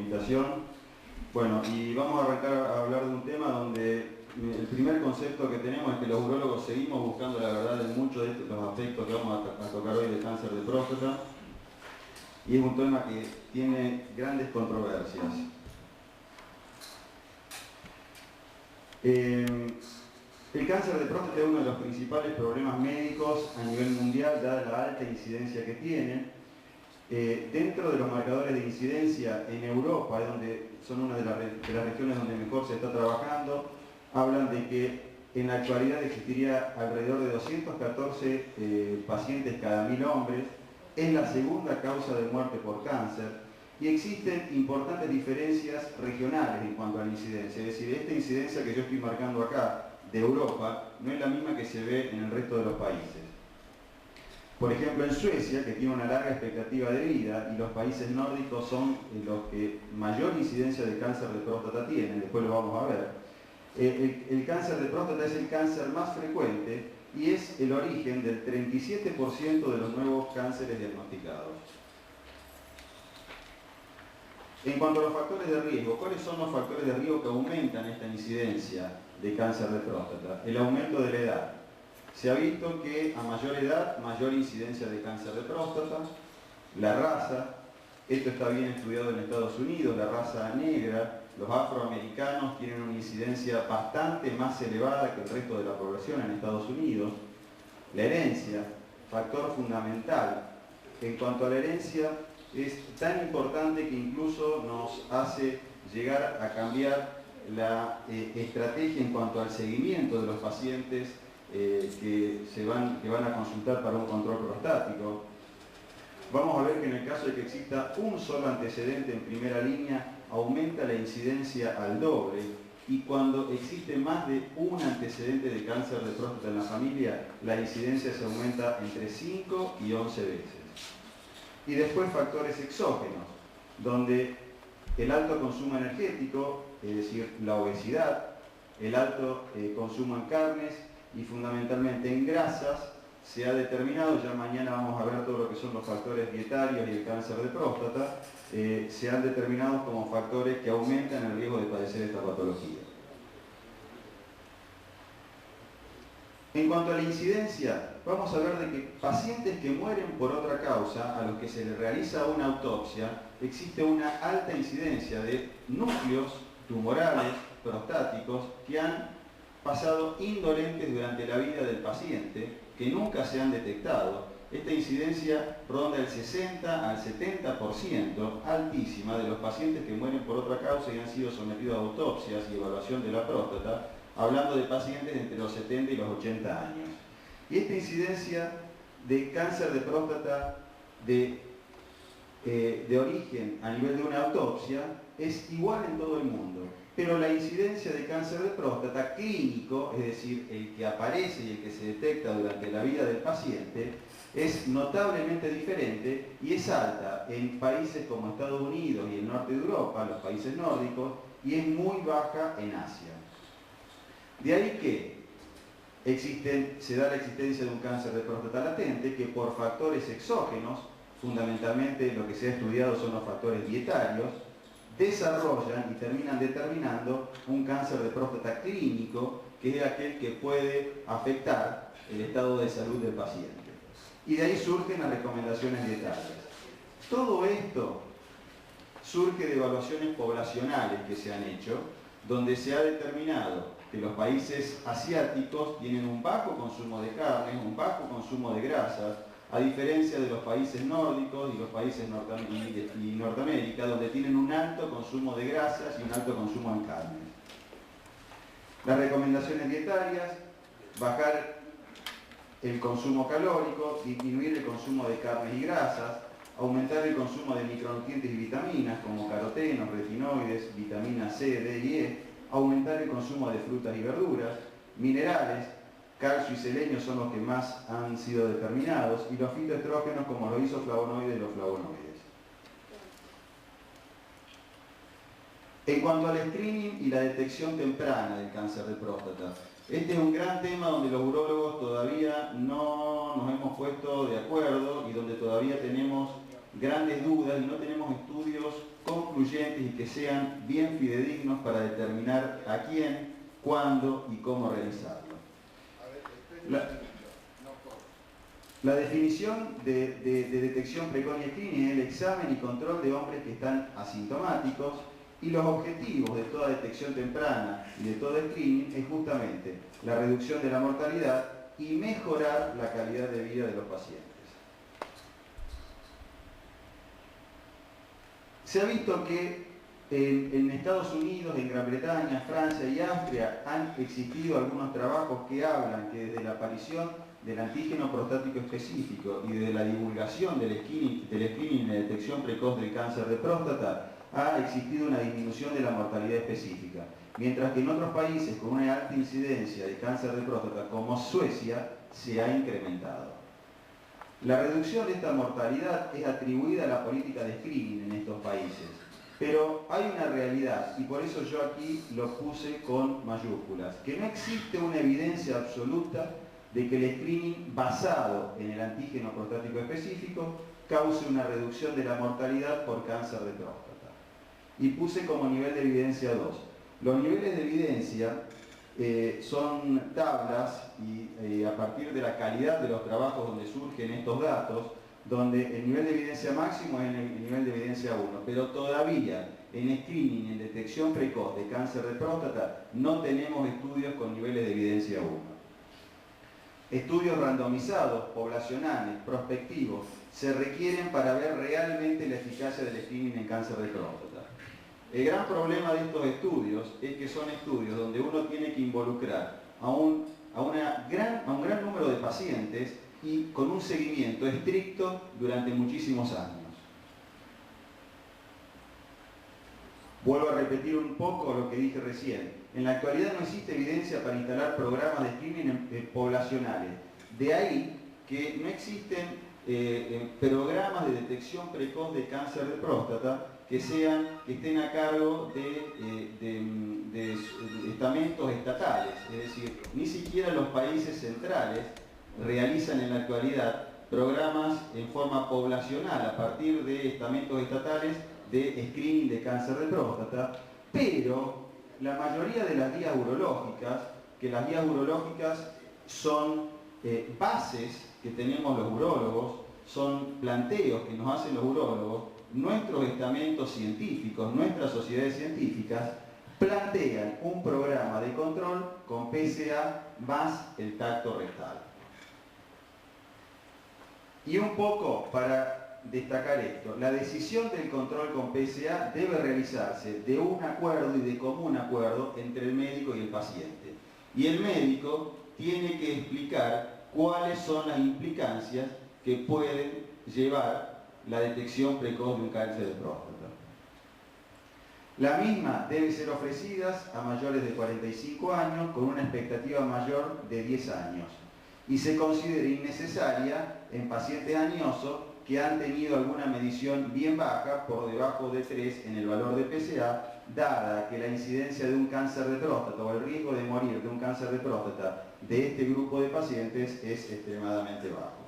invitación. Bueno, y vamos a arrancar a hablar de un tema donde el primer concepto que tenemos es que los urólogos seguimos buscando la verdad en muchos de los aspectos que vamos a tocar hoy de cáncer de próstata, y es un tema que tiene grandes controversias. El cáncer de próstata es uno de los principales problemas médicos a nivel mundial, dada la alta incidencia que tiene. Dentro de los marcadores de incidencia en Europa, donde son una de las regiones donde mejor se está trabajando, hablan de que en la actualidad existiría alrededor de 214 pacientes cada 1000 hombres. Es la segunda causa de muerte por cáncer y existen importantes diferencias regionales en cuanto a la incidencia. Es decir, esta incidencia que yo estoy marcando acá de Europa no es la misma que se ve en el resto de los países. Por ejemplo, en Suecia, que tiene una larga expectativa de vida, y los países nórdicos son los que mayor incidencia de cáncer de próstata tienen, después lo vamos a ver. El cáncer de próstata es el cáncer más frecuente y es el origen del 37% de los nuevos cánceres diagnosticados. En cuanto a los factores de riesgo, ¿cuáles son los factores de riesgo que aumentan esta incidencia de cáncer de próstata? El aumento de la edad. Se ha visto que a mayor edad, mayor incidencia de cáncer de próstata. La raza, esto está bien estudiado en Estados Unidos, la raza negra, los afroamericanos tienen una incidencia bastante más elevada que el resto de la población en Estados Unidos. La herencia, factor fundamental. En cuanto a la herencia, es tan importante que incluso nos hace llegar a cambiar la estrategia en cuanto al seguimiento de los pacientes que van a consultar para un control prostático. Vamos a ver que en el caso de que exista un solo antecedente en primera línea, aumenta la incidencia al doble, y cuando existe más de un antecedente de cáncer de próstata en la familia, la incidencia se aumenta entre 5 y 11 veces. Y después factores exógenos, donde el alto consumo energético, es decir, la obesidad, el alto consumo en carnes y fundamentalmente en grasas, se ha determinado, ya mañana vamos a ver todo lo que son los factores dietarios y el cáncer de próstata, se han determinado como factores que aumentan el riesgo de padecer esta patología. En cuanto a la incidencia, vamos a ver de que pacientes que mueren por otra causa, a los que se les realiza una autopsia, existe una alta incidencia de núcleos tumorales prostáticos que han pasado indolentes durante la vida del paciente, que nunca se han detectado. Esta incidencia ronda el 60 al 70%, altísima, de los pacientes que mueren por otra causa y han sido sometidos a autopsias y evaluación de la próstata, hablando de pacientes entre los 70 y los 80 años. Y esta incidencia de cáncer de próstata de origen a nivel de una autopsia es igual en todo el mundo, pero la incidencia de cáncer de próstata clínico, es decir, el que aparece y el que se detecta durante la vida del paciente, es notablemente diferente y es alta en países como Estados Unidos y el norte de Europa, los países nórdicos, y es muy baja en Asia. De ahí que se da la existencia de un cáncer de próstata latente que por factores exógenos, fundamentalmente lo que se ha estudiado son los factores dietarios, desarrollan y terminan determinando un cáncer de próstata clínico, que es aquel que puede afectar el estado de salud del paciente. Y de ahí surgen las recomendaciones dietarias. Todo esto surge de evaluaciones poblacionales que se han hecho, donde se ha determinado que los países asiáticos tienen un bajo consumo de carnes, un bajo consumo de grasas, a diferencia de los países nórdicos y los países y Norteamérica, donde tienen un alto consumo de grasas y un alto consumo en carnes. Las recomendaciones dietarias: bajar el consumo calórico, disminuir el consumo de carnes y grasas, aumentar el consumo de micronutrientes y vitaminas como carotenos, retinoides, vitaminas C, D y E, aumentar el consumo de frutas y verduras, minerales, calcio y selenio son los que más han sido determinados, y los fitoestrógenos como los isoflavonoides y los flavonoides. En cuanto al screening y la detección temprana del cáncer de próstata, este es un gran tema donde los urólogos todavía no nos hemos puesto de acuerdo y donde todavía tenemos grandes dudas y no tenemos estudios conclusivos concluyentes y que sean bien fidedignos para determinar a quién, cuándo y cómo realizarlo. La definición de detección precoz y screening es el examen y control de hombres que están asintomáticos, y los objetivos de toda detección temprana y de todo screening es justamente la reducción de la mortalidad y mejorar la calidad de vida de los pacientes. Se ha visto que en Estados Unidos, en Gran Bretaña, Francia y Austria han existido algunos trabajos que hablan que desde la aparición del antígeno prostático específico y de la divulgación del screening y la detección precoz del cáncer de próstata ha existido una disminución de la mortalidad específica, mientras que en otros países con una alta incidencia de cáncer de próstata como Suecia se ha incrementado. La reducción de esta mortalidad es atribuida a la política de screening en estos países, pero hay una realidad, y por eso yo aquí lo puse con mayúsculas, que no existe una evidencia absoluta de que el screening basado en el antígeno prostático específico cause una reducción de la mortalidad por cáncer de próstata. Y puse como nivel de evidencia 2. Los niveles de evidencia son tablas y a partir de la calidad de los trabajos donde surgen estos datos, donde el nivel de evidencia máximo es el nivel de evidencia 1, pero todavía en screening, en detección precoz de cáncer de próstata, no tenemos estudios con niveles de evidencia 1. Estudios randomizados, poblacionales, prospectivos, se requieren para ver realmente la eficacia del screening en cáncer de próstata. El gran problema de estos estudios es que son estudios donde uno tiene que involucrar a un gran número de pacientes y con un seguimiento estricto durante muchísimos años. Vuelvo a repetir un poco lo que dije recién. En la actualidad no existe evidencia para instalar programas de screening poblacionales. De ahí que no existen programas de detección precoz de cáncer de próstata que estén a cargo de estamentos estatales. Es decir, ni siquiera los países centrales realizan en la actualidad programas en forma poblacional a partir de estamentos estatales de screening de cáncer de próstata, pero la mayoría de las guías urológicas, que las guías urológicas son bases que tenemos los urólogos, son planteos que nos hacen los urólogos, nuestros estamentos científicos, nuestras sociedades científicas, plantean un programa de control con PSA más el tacto rectal. Y un poco para destacar esto, la decisión del control con PSA debe realizarse de un acuerdo y de común acuerdo entre el médico y el paciente. Y el médico tiene que explicar cuáles son las implicancias que pueden llevar la detección precoz de un cáncer de próstata. La misma debe ser ofrecida a mayores de 45 años con una expectativa mayor de 10 años y se considera innecesaria en pacientes añosos que han tenido alguna medición bien baja, por debajo de 3 en el valor de PSA, dada que la incidencia de un cáncer de próstata o el riesgo de morir de un cáncer de próstata de este grupo de pacientes es extremadamente bajo.